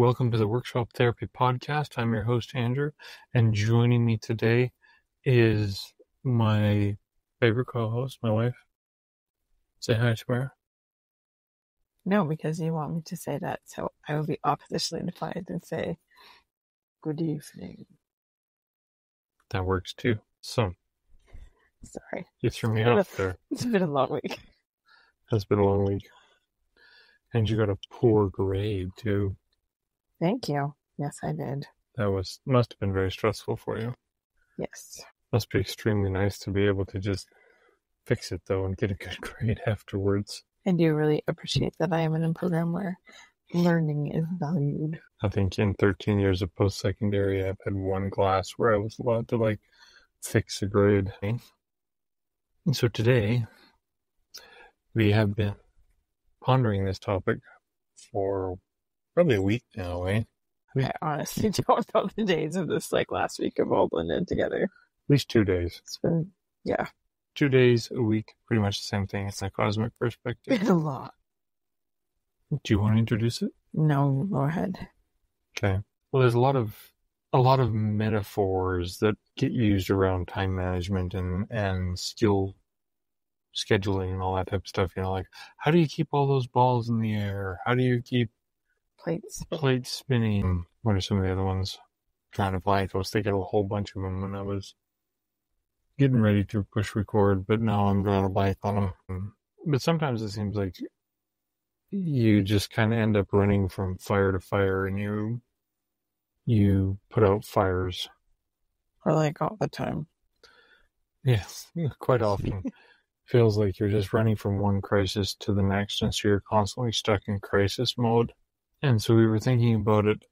welcome to the Workshop Therapy Podcast. I'm your host, Andrew, and joining me today is my favorite co-host, my wife. Say hi, Tamara. No, because you want me to say that, so I will be oppositionally inclined and say, good evening. That works too. So, Sorry. you threw me off there. It's been a long week. It's been a long week. And you got a poor grade, too. Thank you. Yes, I did. That must have been very stressful for you. Yes. Must be extremely nice to be able to just fix it, though, and get a good grade afterwards. I do really appreciate that I am in a program where learning is valued. I think in 13 years of post-secondary, I've had one class where I was allowed to, fix a grade. And so today, we have been pondering this topic for probably a week now, eh? I honestly don't know the days of this, last week have all blended together. At least 2 days. It's been, 2 days, a week, pretty much the same thing. It's a cosmic perspective. been a lot. Do you want to introduce it? No, go ahead. Okay. Well, there's a lot of metaphors that get used around time management and skill scheduling and all that type of stuff. How do you keep all those balls in the air? How do you keep plates spinning? What are some of the other ones? Trying to blank. I was thinking of a whole bunch of them when I was getting ready to push record, but now I'm drawing a blank on them. But sometimes it seems like you just kind of end up running from fire to fire, and you put out fires. Or all the time. Yes, quite often. Feels like you're just running from one crisis to the next, and so you're constantly stuck in crisis mode. And so we were thinking about it,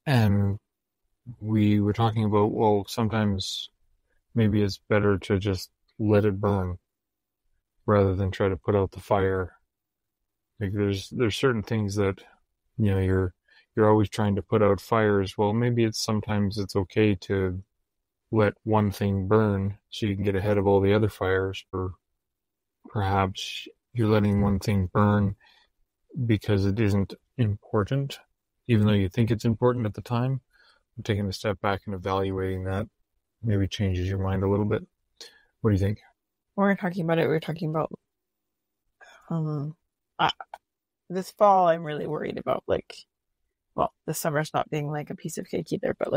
and we were talking about, well, sometimes maybe it's better to just let it burn rather than try to put out the fire. There's certain things that, you're always trying to put out fires. Well, maybe sometimes it's okay to let one thing burn so you can get ahead of all the other fires, or perhaps you're letting one thing burn because it isn't important, even though you think it's important at the time. Taking a step back and evaluating that maybe changes your mind a little bit. What do you think? When we were talking about this fall. I'm really worried about the summer's not being a piece of cake either, but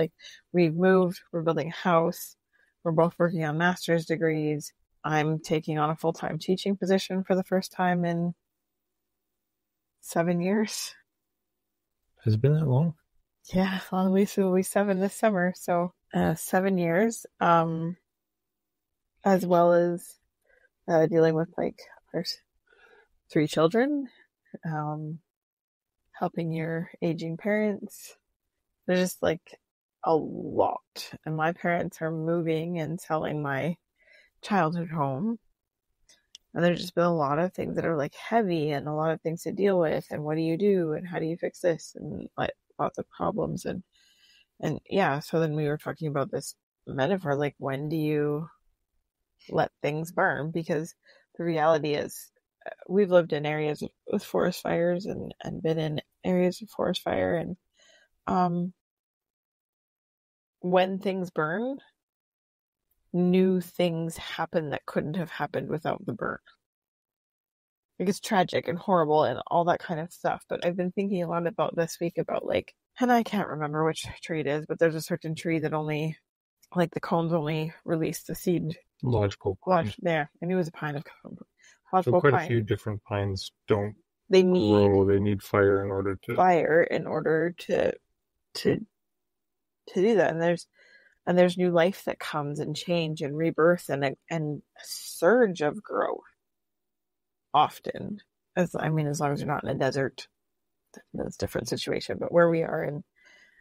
we've moved, we're building a house, we're both working on master's degrees. I'm taking on a full-time teaching position for the first time in 7 years. Has it been that long? Yeah, on the least it will be 7 this summer. So 7 years, as well as dealing with our 3 children, helping your aging parents. There's just a lot. And my parents are moving and selling my childhood home. And there's just been a lot of things that are heavy and a lot of things to deal with. And what do you do? And how do you fix this? And lots of problems. And yeah, so then we were talking about this metaphor, when do you let things burn? Because the reality is we've lived in areas with forest fires and been in areas of forest fire. And when things burn, new things happen that couldn't have happened without the burn. It's tragic and horrible and all that kind of stuff. But I've been thinking a lot about this week about and I can't remember which tree it is, but there's a certain tree that only, the cones only release the seed. Lodgepole pine. There. I knew it was a pine of So quite a few different pines don't grow. They need fire in order to do that. And there's new life that comes and change and rebirth and a surge of growth. Often, as long as you're not in a desert, that's a different situation. But where we are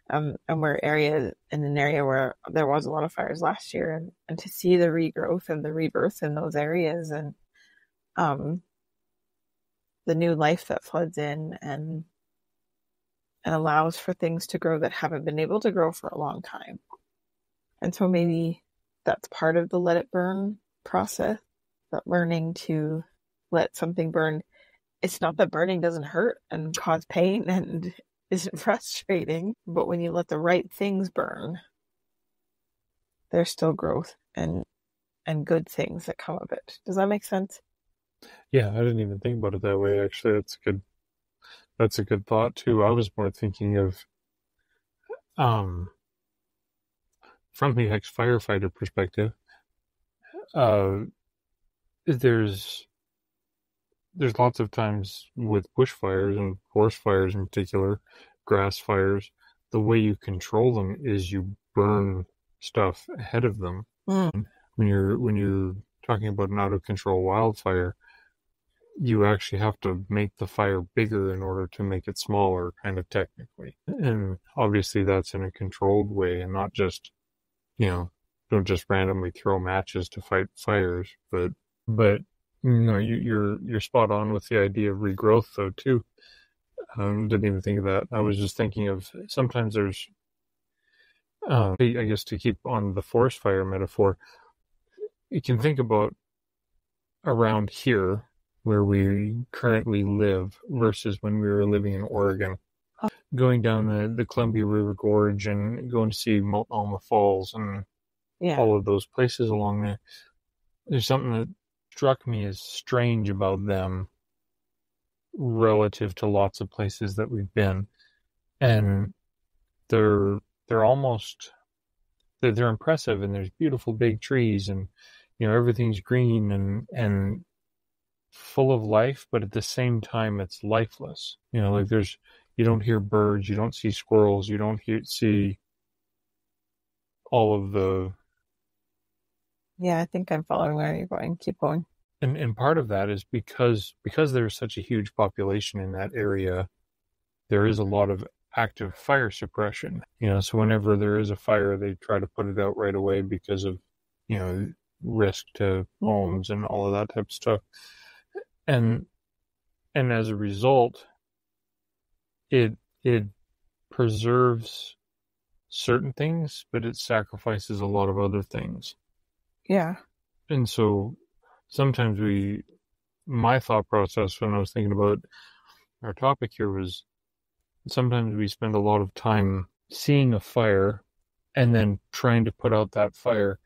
and we're in an area where there was a lot of fires last year, and to see the regrowth and the rebirth in those areas, and the new life that floods in and allows for things to grow that haven't been able to grow for a long time. And so maybe that's part of the let it burn process, that learning to let something burn. It's not that burning doesn't hurt and cause pain, and isn't frustrating, but when you let the right things burn, there's still growth and good things that come of it. Does that make sense? Yeah, I didn't even think about it that way. Actually, that's a good thought too. I was more thinking of um from the ex-firefighter perspective. Uh, there's lots of times with bushfires and forest fires in particular, grass fires, the way you control them is you burn stuff ahead of them. Mm. When you're talking about an out of control wildfire, you actually have to make the fire bigger in order to make it smaller, kind of technically. And obviously that's in a controlled way and not just, don't just randomly throw matches to fight fires, but no, you're spot on with the idea of regrowth though too. Didn't even think of that. I was just thinking of sometimes there's, I guess to keep on the forest fire metaphor, you can think about around here where we currently live versus when we were living in Oregon. Going down the Columbia River Gorge and going to see Multnomah Falls and all of those places along there. There's something that struck me as strange about them relative to lots of places that we've been. And they're almost they're impressive, and there's beautiful big trees, and everything's green and full of life, but at the same time it's lifeless. Like you don't hear birds, you don't see squirrels, you don't see all of the. Yeah, I think I'm following where you're going. Keep going. And part of that is because there's such a huge population in that area, there is a lot of active fire suppression. So whenever there is a fire, they try to put it out right away because of, risk to homes and all of that type of stuff. And as a result, it preserves certain things, but it sacrifices a lot of other things. Yeah. And so sometimes my thought process when I was thinking about our topic here was sometimes we spend a lot of time seeing a fire and then trying to put out that fire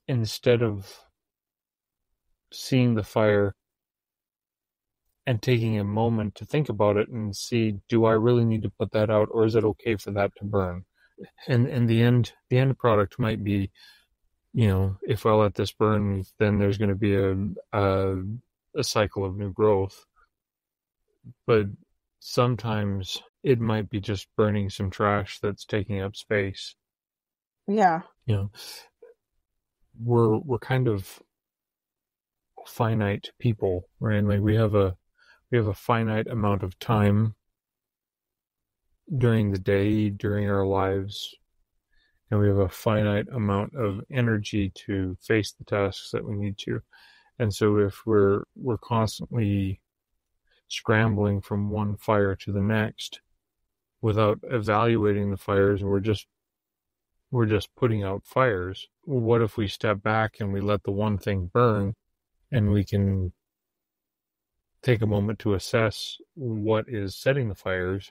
instead of seeing the fire and taking a moment to think about it and see, do I really need to put that out, or is it okay for that to burn? And the end product might be, if I let this burn, then there's going to be a cycle of new growth. But sometimes it might be just burning some trash that's taking up space. Yeah. We're kind of finite people, right? Like we have a finite amount of time during the day, during our lives, and we have a finite amount of energy to face the tasks that we need to. And so if we're constantly scrambling from one fire to the next without evaluating the fires, and we're just putting out fires, what if we step back and we let the one thing burn, and we can take a moment to assess what is setting the fires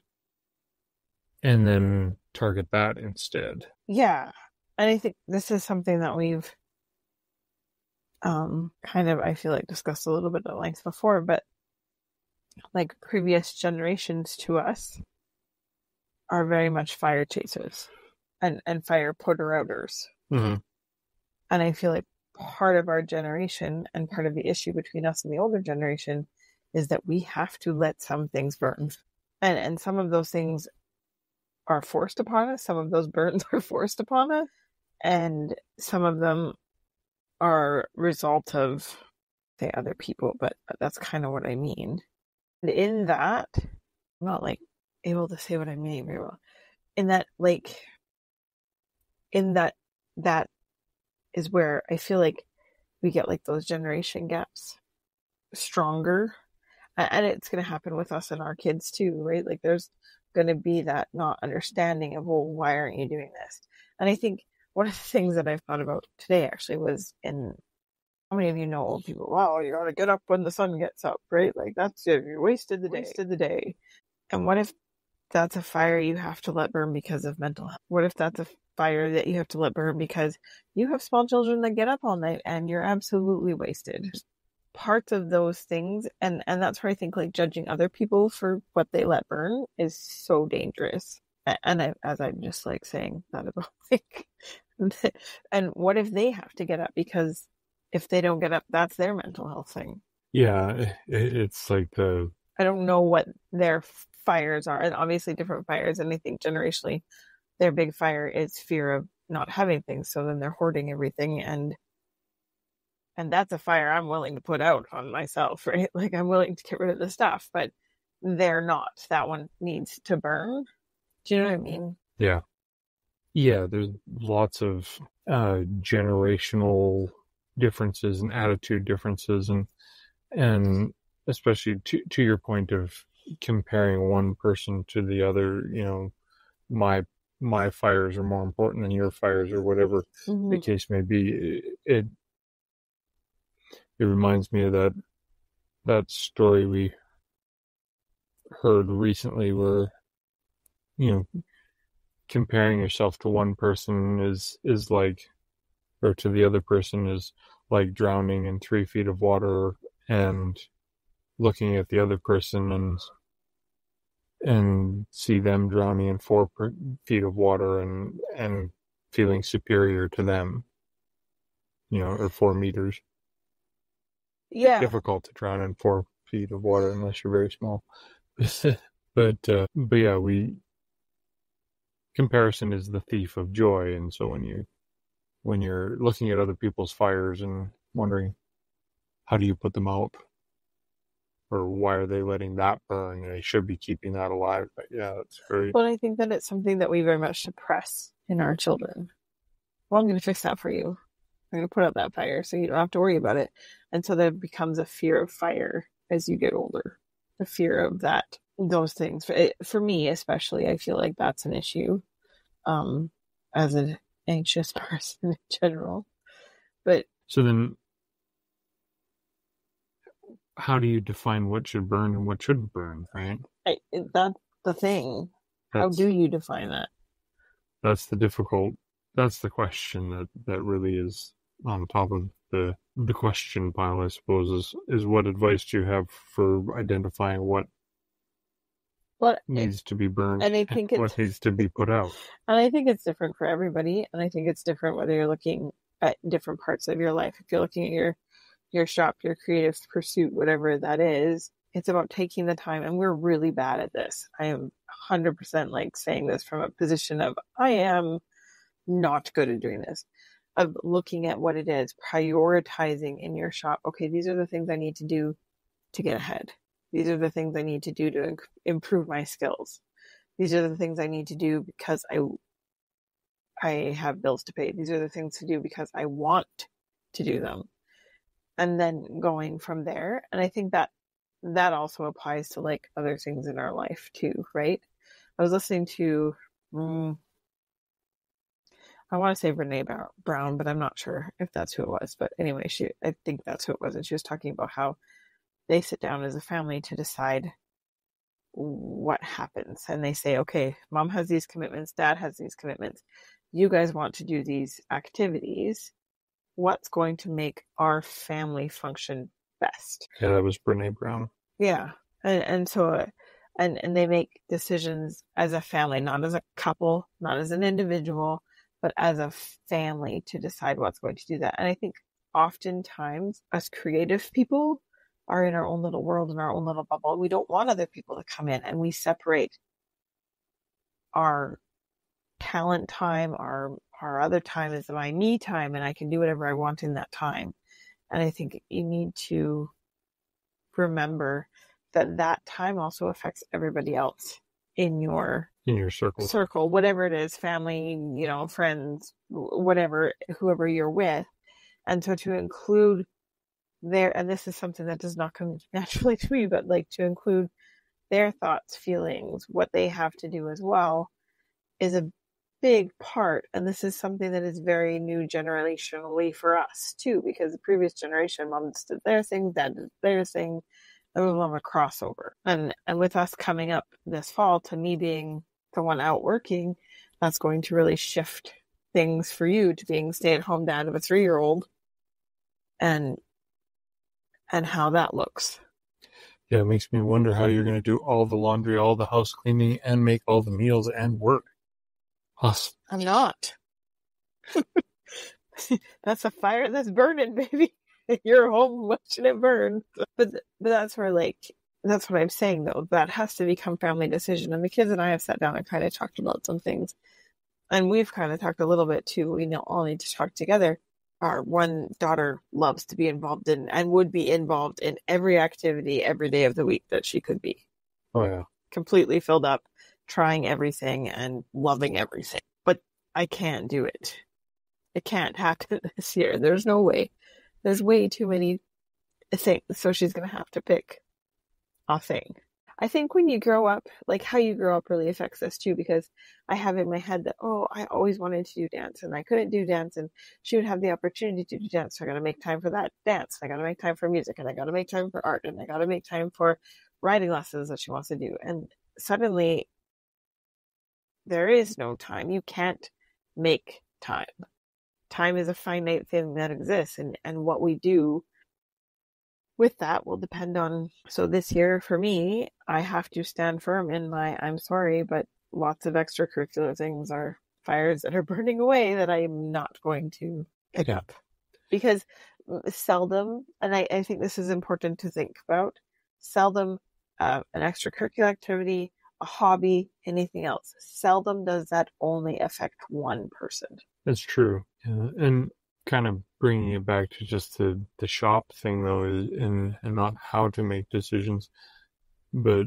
and then target that instead. Yeah. And I think this is something that we've kind of, I feel like, discussed a little bit at length before, but like previous generations to us are very much fire chasers and fire putter outers. Mm-hmm. And I feel like part of our generation and part of the issue between us and the older generation is that we have to let some things burn. And some of those things are forced upon us. Some of those burns are forced upon us. And some of them are result of, say, other people, but that's kind of what I mean. And in that, I'm not like able to say what I mean very well. In that, that is where I feel like we get like those generation gaps stronger. And it's going to happen with us and our kids too, right? Like there's going to be that not understanding of, well, why aren't you doing this? And I think one of the things that I've thought about today actually was how many of you know old people? Wow, you got to get up when the sun gets up, right? Like that's, you wasted the day. And what if that's a fire you have to let burn because of mental health? What if that's a fire that you have to let burn because you have small children that get up all night and you're absolutely wasted? Parts of those things, and that's where I think like judging other people for what they let burn is so dangerous. And as I'm just like saying that about like, and what if they have to get up because if they don't get up, that's their mental health thing. Yeah, it's like I don't know what their fires are, and obviously different fires. And I think generationally, their big fire is fear of not having things. So then they're hoarding everything, and that's a fire I'm willing to put out on myself, right? Like I'm willing to get rid of the stuff, but they're not. That one needs to burn. Do you know what I mean? yeah. Yeah, there's lots of generational differences and attitude differences, and especially to your point of comparing one person to the other. You know, my fires are more important than your fires, or whatever the case may be. It reminds me of that story we heard recently, where you know comparing yourself to one person is like, or to the other person is like drowning in 3 feet of water, and looking at the other person and see them drowning in 4 feet of water, and feeling superior to them, or 4 meters. Yeah. Difficult to drown in 4 feet of water unless you're very small. but yeah, comparison is the thief of joy, and so when you're looking at other people's fires and wondering how do you put them out, or why are they letting that burn? They should be keeping that alive. But yeah, that's very. But I think that it's something that we very much suppress in our children. Well, I'm going to fix that for you. I'm going to put out that fire so you don't have to worry about it. And so there becomes a fear of fire as you get older. The fear of those things. For me, especially, I feel like that's an issue as an anxious person in general. But so then, how do you define what should burn and what shouldn't burn, right? That's the thing. How do you define that? That's the question that really is on top of the question pile, I suppose, is what advice do you have for identifying what needs to be burned, and I think what needs to be put out? And I think it's different for everybody, and I think it's different whether you're looking at different parts of your life. If you're looking at your shop, your creative pursuit, whatever that is, it's about taking the time, and we're really bad at this. I am 100% like saying this from a position of I am not good at doing this, of looking at what it is, prioritizing in your shop. Okay, these are the things I need to do to get ahead. These are the things I need to do to improve my skills. These are the things I need to do because I have bills to pay. These are the things to do because I want to do them. And then going from there. And I think that also applies to like other things in our life too, right? I was listening to, I want to say Brene Brown, but I'm not sure if that's who it was. But anyway, I think that's who it was. And she was talking about how they sit down as a family to decide what happens. And they say, okay, mom has these commitments, dad has these commitments. You guys want to do these activities. What's going to make our family function best? Yeah, that was Brene Brown. Yeah. And so, and they make decisions as a family, not as a couple, not as an individual, but as a family to decide what's going to do that. And I think oftentimes us creative people are in our own little world, in our own little bubble. We don't want other people to come in, and we separate our talent time, our other time is my me time, and I can do whatever I want in that time. And I think you need to remember that time also affects everybody else in your circle, whatever it is, family, friends, whatever, whoever you're with. And so to include and this is something that does not come naturally to me, but like to include their thoughts, feelings, what they have to do as well is a big part. And this is something that is very new generationally for us too, because the previous generation, mom did their thing, dad did their thing, a little of a crossover. And with us coming up this fall to me being the one out working, that's going to really shift things for you to being stay-at-home dad of a 3-year-old and how that looks. Yeah, it makes me wonder how you're going to do all the laundry, all the house cleaning, and make all the meals and work. Awesome. I'm not. That's a fire that's burning, baby. You're home watching it burn. But that's where, like, that's what I'm saying, though. That has to become family decision. And the kids and I have sat down and kind of talked about some things. And we've kind of talked a little bit, too. We all need to talk together. Our one daughter loves to be involved in and would be involved in every activity every day of the week that she could be. Oh, yeah. Completely filled up, trying everything and loving everything. But I can't do it. It can't happen this year. There's no way. There's way too many things. So she's going to have to pick a thing. I think when you grow up, like how you grow up really affects this too, because I have in my head that, I always wanted to do dance and I couldn't do dance, and she would have the opportunity to do dance. So I got to make time for that dance. I got to make time for music, and I got to make time for art, and I got to make time for writing lessons that she wants to do. And suddenly there is no time. You can't make time. Time is a finite thing that exists, and what we do with that will depend on. So this year for me, I have to stand firm in my, I'm sorry, but lots of extracurricular things are fires that are burning away that I'm not going to pick up. Because seldom, and I think this is important to think about, seldom an extracurricular activity, a hobby, anything else, seldom does that only affect one person. That's true. Yeah. And kind of bringing it back to just the shop thing, though, and not how to make decisions, but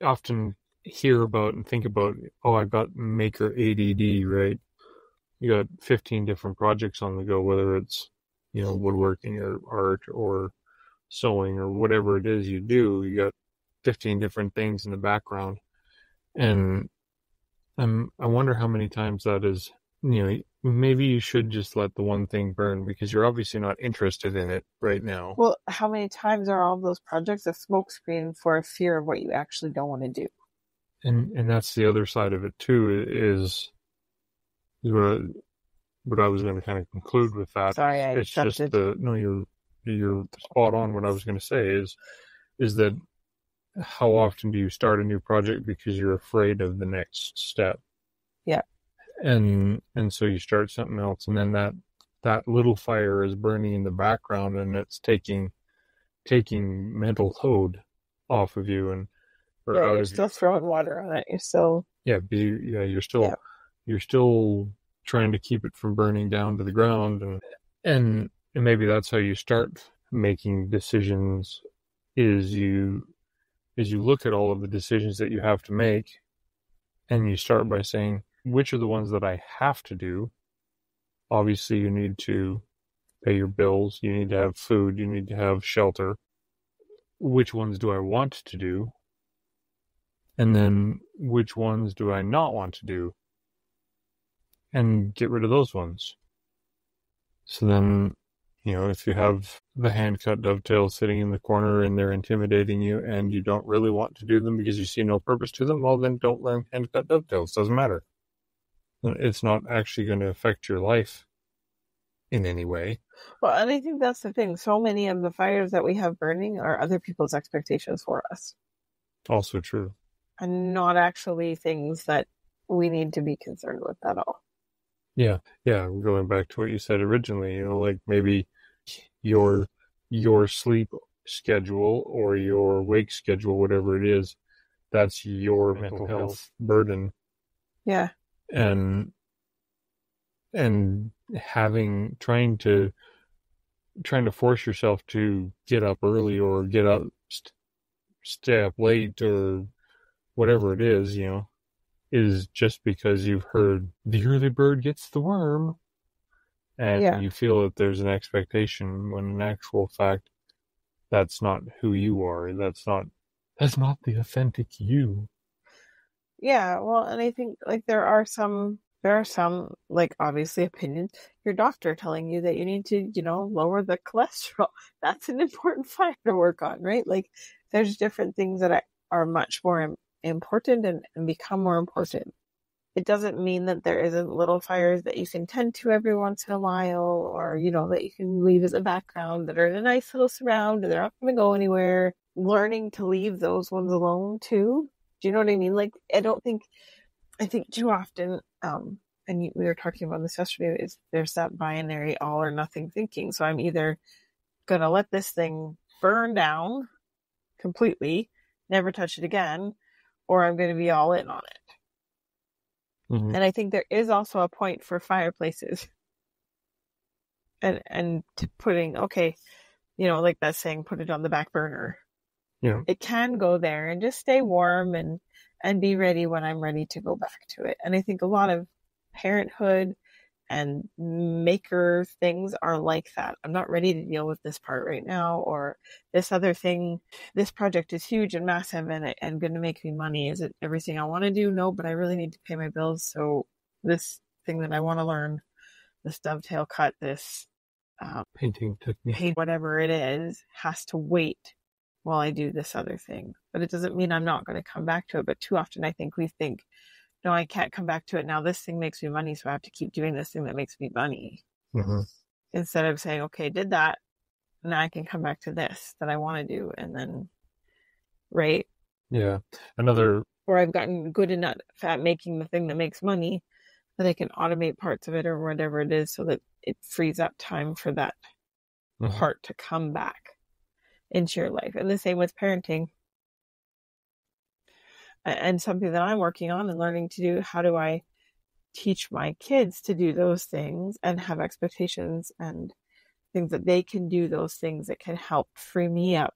often hear about and think about, I've got maker ADD, right? You got 15 different projects on the go, whether it's, woodworking or art or sewing or whatever it is you do. You got 15 different things in the background. And I wonder how many times that is, maybe you should just let the one thing burn because you're obviously not interested in it right now. Well, how many times are all of those projects a smokescreen for a fear of what you actually don't want to do? And that's the other side of it too, is what I was going to kind of conclude with that. Sorry, I it's accepted. Just you're spot on. What I was going to say is that how often do you start a new project because you're afraid of the next step? Yeah. And so you start something else, and then that little fire is burning in the background, and it's taking mental load off of you, and you're still throwing water on it. You're still you're still trying to keep it from burning down to the ground, and maybe that's how you start making decisions. Is you look at all of the decisions that you have to make, and you start by saying, which are the ones that I have to do? Obviously, you need to pay your bills. You need to have food. You need to have shelter. Which ones do I want to do? And then which ones do I not want to do? And get rid of those ones. So then, if you have the hand-cut dovetails sitting in the corner and they're intimidating you and you don't really want to do them because you see no purpose to them, well, then don't learn hand-cut dovetails. Doesn't matter. It's not actually going to affect your life in any way. Well, and I think that's the thing. So many of the fires that we have burning are other people's expectations for us. Also true. And not actually things that we need to be concerned with at all. Yeah. Going back to what you said originally, like maybe your sleep schedule or your wake schedule, whatever it is, that's your mental health burden. Yeah. And trying to force yourself to get up early or get up, stay up late or whatever it is just because you've heard the early bird gets the worm, and you feel that there's an expectation when in actual fact that's not who you are. That's not the authentic you. Yeah, well, and I think like there are some There are some, like, obviously opinions. Your doctor telling you that you need to, lower the cholesterol. That's an important fire to work on, right? Like, there's different things that are much more important and become more important. It doesn't mean that there isn't little fires that you can tend to every once in a while, or, that you can leave as a background that are in a nice little surround and they're not going to go anywhere. Learning to leave those ones alone too. Do you know what I mean? Like, I think too often, and we were talking about this yesterday, is there's that binary all or nothing thinking. So I'm either going to let this thing burn down completely, never touch it again, or I'm going to be all in on it. Mm-hmm. And I think there is also a point for fireplaces and to putting, okay, like that saying, put it on the back burner. Yeah. It can go there and just stay warm and be ready when I'm ready to go back to it. And I think a lot of parenthood and maker things are like that. I'm not ready to deal with this part right now, or this other thing. This project is huge and massive and going to make me money. Is it everything I want to do? No, but I really need to pay my bills. So this thing that I want to learn, this dovetail cut, this painting technique, whatever it is, has to wait while I do this other thing. But it doesn't mean I'm not going to come back to it. But too often I think we think, no, I can't come back to it now. This thing makes me money, so I have to keep doing this thing that makes me money. Mm-hmm. Instead of saying, okay, did that, now I can come back to this that I want to do, and then, right? Yeah. Or I've gotten good enough at making the thing that makes money that I can automate parts of it or whatever it is, so that it frees up time for that part to come back into your life. And the same with parenting. And something that I'm working on and learning to do, how do I teach my kids to do those things and have expectations and things that they can do those things that can help free me up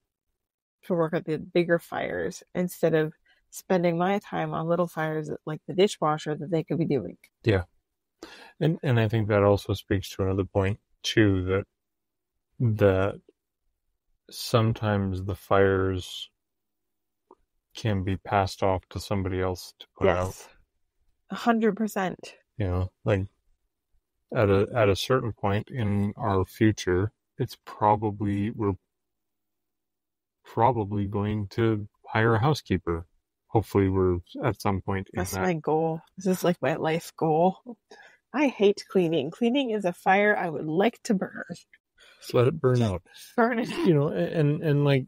to work at the bigger fires instead of spending my time on little fires like the dishwasher that they could be doing. Yeah. And I think that also speaks to another point too, that sometimes the fires can be passed off to somebody else to put out. 100%. Like at a certain point in our future, we're probably going to hire a housekeeper. Hopefully we're at some point in That's my goal. This is like my life goal. I hate cleaning. Cleaning is a fire I would like to burn. Just let it burn out. Burn it out. And like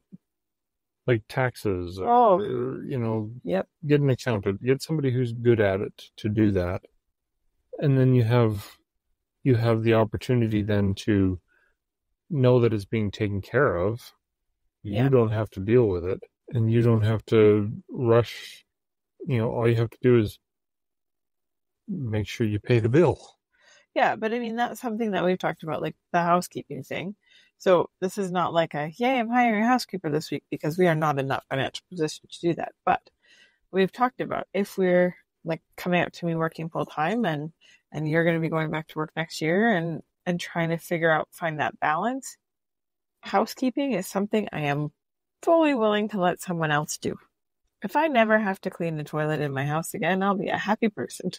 taxes, Yep. Get an accountant, get somebody who's good at it to do that. And then you have the opportunity then to know that it's being taken care of. You don't have to deal with it, and you don't have to rush. All you have to do is make sure you pay the bill. Yeah, but I mean, that's something that we've talked about, like the housekeeping thing. So this is not like yay, I'm hiring a housekeeper this week, because we are not in that financial position to do that. But we've talked about, if we're like coming up to me working full time and you're going to be going back to work next year and trying to find that balance, housekeeping is something I am fully willing to let someone else do. If I never have to clean the toilet in my house again, I'll be a happy person.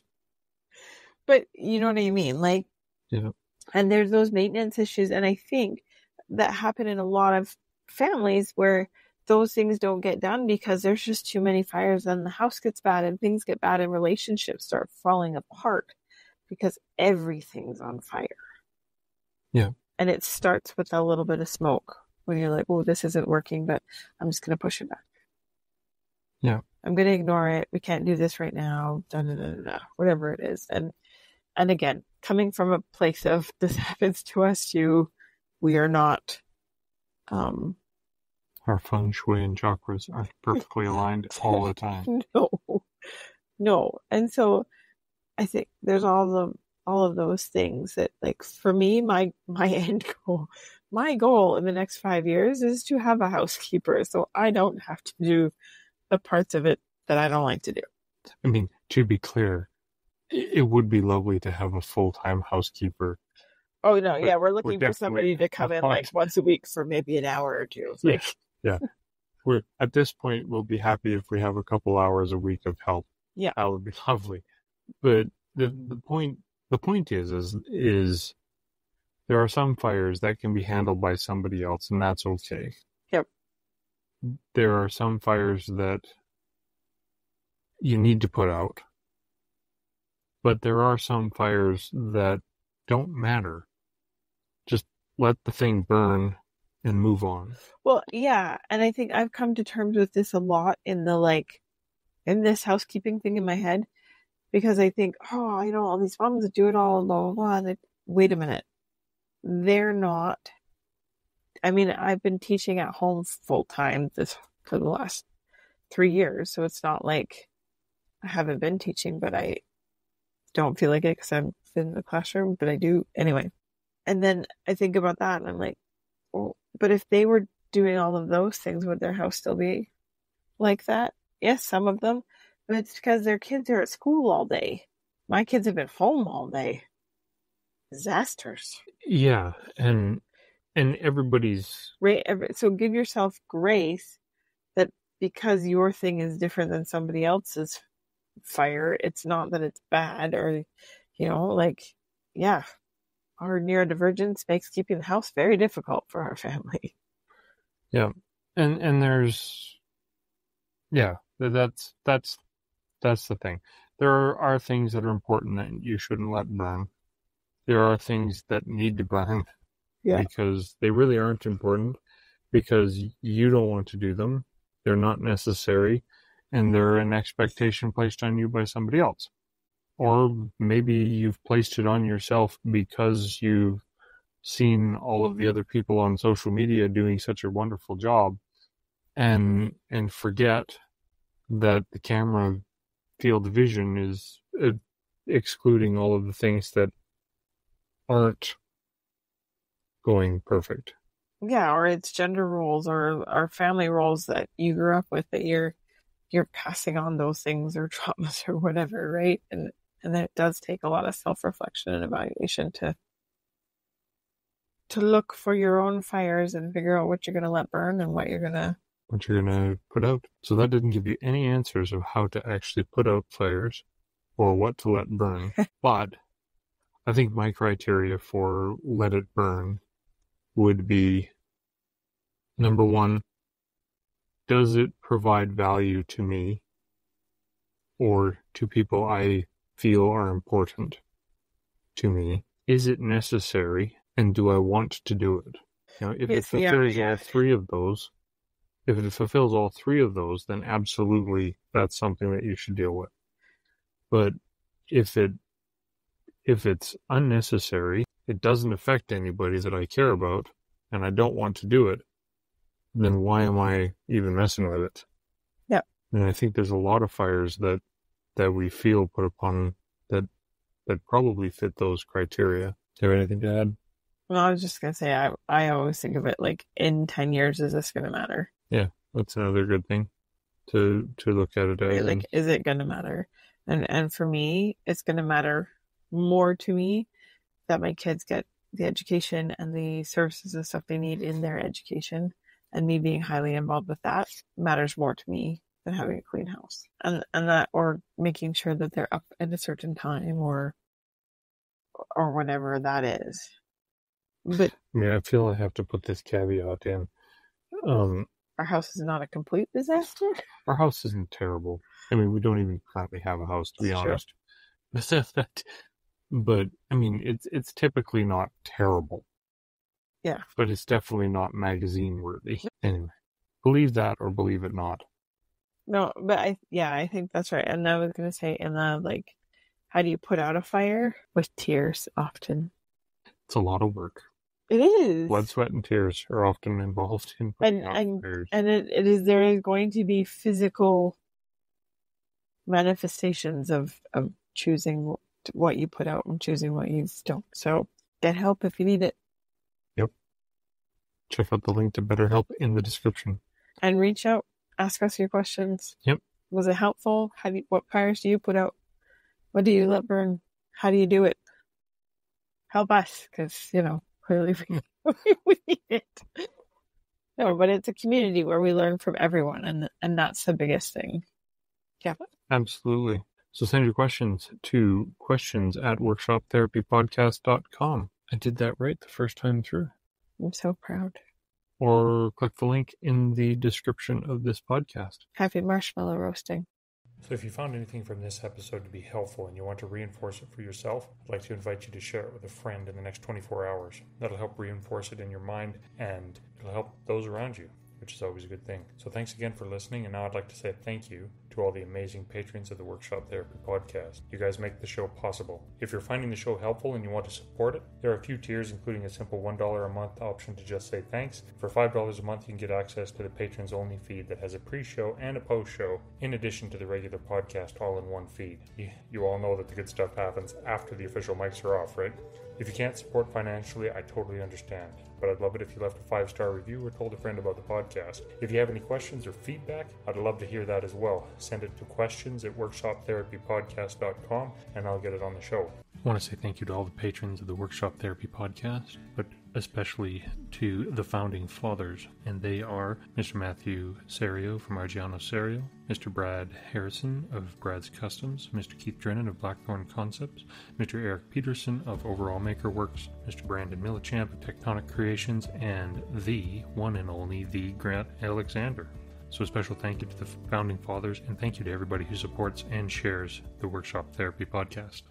But you know what I mean? Like, yeah. And there's those maintenance issues. And I think that happen in a lot of families where those things don't get done because there's just too many fires, and the house gets bad and things get bad and relationships start falling apart because everything's on fire. Yeah. And it starts with a little bit of smoke when you're like, oh, this isn't working, but I'm just going to push it back. Yeah. I'm going to ignore it. We can't do this right now. Da, da, da, da, whatever it is. And again, coming from a place of this happens to us too, we are not... our feng shui and chakras aren't perfectly aligned all the time. No. And so I think there's all of those things that, like, for me, my end goal, my goal in the next 5 years is to have a housekeeper, so I don't have to do the parts of it that I don't like to do. I mean, to be clear, it would be lovely to have a full-time housekeeper. Oh, no, yeah, we're looking for somebody to come in like once a week for maybe an hour or two. Yeah. We're at this point, we'll be happy if we have a couple hours a week of help. Yeah. That would be lovely. But the point is there are some fires that can be handled by somebody else, and that's okay. Yep. There are some fires that you need to put out, but there are some fires that don't matter. Just let the thing burn and move on. Well, yeah, and I think I've come to terms with this a lot in this housekeeping thing in my head, because I think, oh, all these moms that do it all, blah, blah, blah. Wait a minute. They're not. I mean, I've been teaching at home full time for the last 3 years, so it's not like I haven't been teaching, but I don't feel like it because I'm in the classroom, but I do anyway. And then I think about that and I'm like, well, but if they were doing all of those things, would their house still be like that? Yes, some of them, but it's because their kids are at school all day. My kids have been home all day. Disasters. Yeah, and everybody's right. So give yourself grace that because your thing is different than somebody else's fire, it's not that it's bad or, yeah, our neurodivergence makes keeping the house very difficult for our family. Yeah, and there's, yeah, that's the thing. There are things that are important that you shouldn't let burn. There are things that need to burn because they really aren't important because you don't want to do them. They're not necessary, and they're an expectation placed on you by somebody else. Or maybe you've placed it on yourself because you've seen all of the other people on social media doing such a wonderful job and forget that the camera field of vision is excluding all of the things that aren't going perfect. Yeah, or it's gender roles or family roles that you grew up with that you're passing on those things or traumas or whatever, right? And it does take a lot of self-reflection and evaluation to look for your own fires and figure out what you're going to let burn and what you're going to put out. So that didn't give you any answers of how to actually put out fires or what to let burn. But I think my criteria for let it burn would be, number one, does it provide value to me or to people I feel are important to me? Is it necessary? And do I want to do it? If it fulfills all three of those, then absolutely that's something that you should deal with. But if it's unnecessary, it doesn't affect anybody that I care about, and I don't want to do it, then why am I even messing with it? Yeah. And I think there's a lot of fires that we feel put upon that probably fit those criteria. Do you have anything to add? Well, I was just going to say, I always think of it like, in 10 years, is this going to matter? Yeah, that's another good thing to look at it as. Like, is it going to matter? And for me, it's going to matter more to me that my kids get the education and the services and stuff they need in their education, and me being highly involved with that matters more to me than having a clean house and that, or making sure that they're up at a certain time or whatever that is. But I feel I have to put this caveat in. Our house is not a complete disaster. Our house isn't terrible. I mean, we don't even currently have a house, to be honest. But I mean, it's typically not terrible. Yeah. But it's definitely not magazine worthy. Anyway, believe that or believe it not. No, but I think that's right. And I was going to say, how do you put out a fire? With tears, often. It's a lot of work. It is. Blood, sweat, and tears are often involved in putting out fires. And there is going to be physical manifestations of choosing what you put out and choosing what you don't. So get help if you need it. Yep. Check out the link to BetterHelp in the description. And reach out. Ask us your questions. Yep. Was it helpful? What fires do you put out? What do you let burn? How do you do it? Help us, because, clearly we need it. No, but it's a community where we learn from everyone, and that's the biggest thing. Yeah. Absolutely. So send your questions to questions@workshoptherapypodcast.com. I did that right the first time through. I'm so proud. Or click the link in the description of this podcast. Happy marshmallow roasting. So if you found anything from this episode to be helpful and you want to reinforce it for yourself, I'd like to invite you to share it with a friend in the next 24 hours. That'll help reinforce it in your mind, and it'll help those around you, which is always a good thing. So thanks again for listening, and now I'd like to say thank you to all the amazing patrons of the Workshop Therapy Podcast. You guys make the show possible. If you're finding the show helpful and you want to support it, there are a few tiers, including a simple $1 a month option to just say thanks. For $5 a month, you can get access to the patrons only feed that has a pre-show and a post-show, in addition to the regular podcast all in one feed. You all know that the good stuff happens after the official mics are off, right? If you can't support financially, I totally understand, but I'd love it if you left a 5-star review or told a friend about the podcast. If you have any questions or feedback, I'd love to hear that as well. Send it to questions@workshoptherapypodcast.com and I'll get it on the show. I want to say thank you to all the patrons of the Workshop Therapy Podcast, but especially to the founding fathers, and they are Mr. Matthew Serio from Argiano Serio, Mr. Brad Harrison of Brad's Customs, Mr. Keith Drennan of Blackthorn Concepts, Mr. Eric Peterson of Overall Maker Works, Mr. Brandon Millichamp of Tectonic Creations, and the one and only the Grant Alexander. So a special thank you to the founding fathers, and thank you to everybody who supports and shares the Workshop Therapy Podcast.